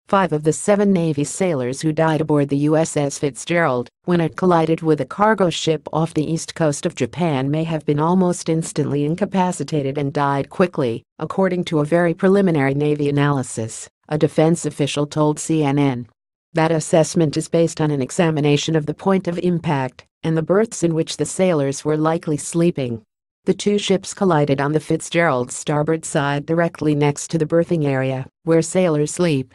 5 of the 7 Navy sailors who died aboard the USS Fitzgerald when it collided with a cargo ship off the east coast of Japan may have been almost instantly incapacitated and died quickly, according to a very preliminary Navy analysis, a defense official told CNN. That assessment is based on an examination of the point of impact and the berths in which the sailors were likely sleeping. The 2 ships collided on the Fitzgerald's starboard side directly next to the berthing area where sailors sleep.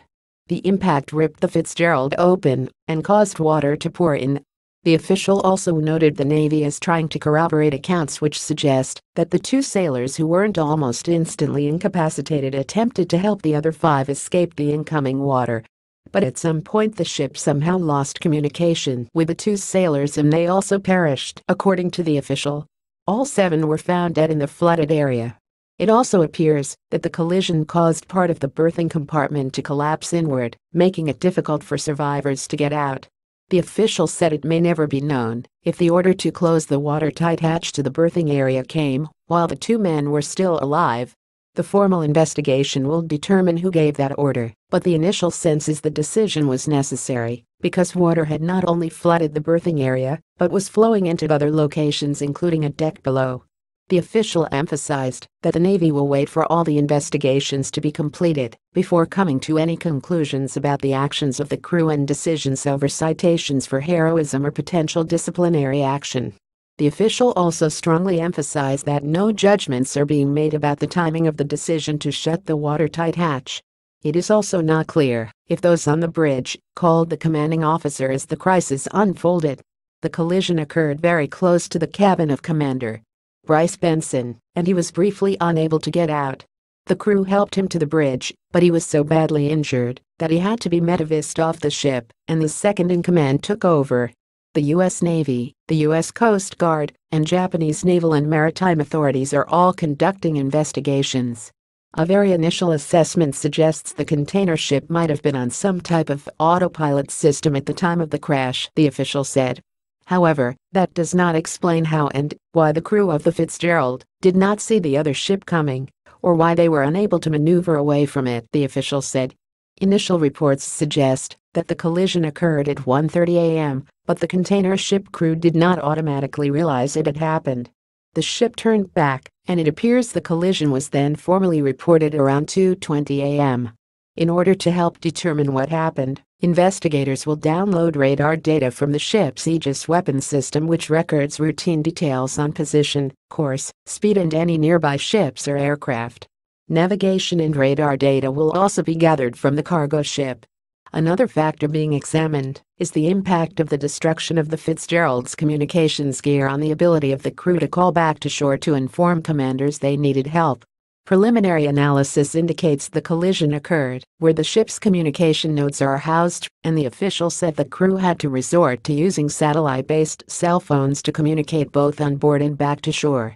The impact ripped the Fitzgerald open and caused water to pour in. The official also noted the Navy is trying to corroborate accounts which suggest that the 2 sailors who weren't almost instantly incapacitated attempted to help the other 5 escape the incoming water. But at some point the ship somehow lost communication with the 2 sailors and they also perished, according to the official. All 7 were found dead in the flooded area. It also appears that the collision caused part of the berthing compartment to collapse inward, making it difficult for survivors to get out. The official said it may never be known if the order to close the watertight hatch to the berthing area came while the 2 men were still alive. The formal investigation will determine who gave that order, but the initial sense is the decision was necessary because water had not only flooded the berthing area but was flowing into other locations including a deck below. The official emphasized that the Navy will wait for all the investigations to be completed before coming to any conclusions about the actions of the crew and decisions over citations for heroism or potential disciplinary action. The official also strongly emphasized that no judgments are being made about the timing of the decision to shut the watertight hatch. It is also not clear if those on the bridge called the commanding officer as the crisis unfolded. The collision occurred very close to the cabin of Commander Bryce Benson, and he was briefly unable to get out. The crew helped him to the bridge, but he was so badly injured that he had to be medevaced off the ship, and the second-in-command took over. The U.S. Navy, the U.S. Coast Guard, and Japanese naval and maritime authorities are all conducting investigations. A very initial assessment suggests the container ship might have been on some type of autopilot system at the time of the crash, the official said. However, that does not explain how and why the crew of the Fitzgerald did not see the other ship coming, or why they were unable to maneuver away from it, the official said. Initial reports suggest that the collision occurred at 1:30 a.m., but the container ship crew did not automatically realize it had happened. The ship turned back, and it appears the collision was then formally reported around 2:20 a.m. In order to help determine what happened, investigators will download radar data from the ship's Aegis weapons system which records routine details on position, course, speed and any nearby ships or aircraft. Navigation and radar data will also be gathered from the cargo ship. Another factor being examined is the impact of the destruction of the Fitzgerald's communications gear on the ability of the crew to call back to shore to inform commanders they needed help. Preliminary analysis indicates the collision occurred where the ship's communication nodes are housed, and the official said the crew had to resort to using satellite-based cell phones to communicate both on board and back to shore.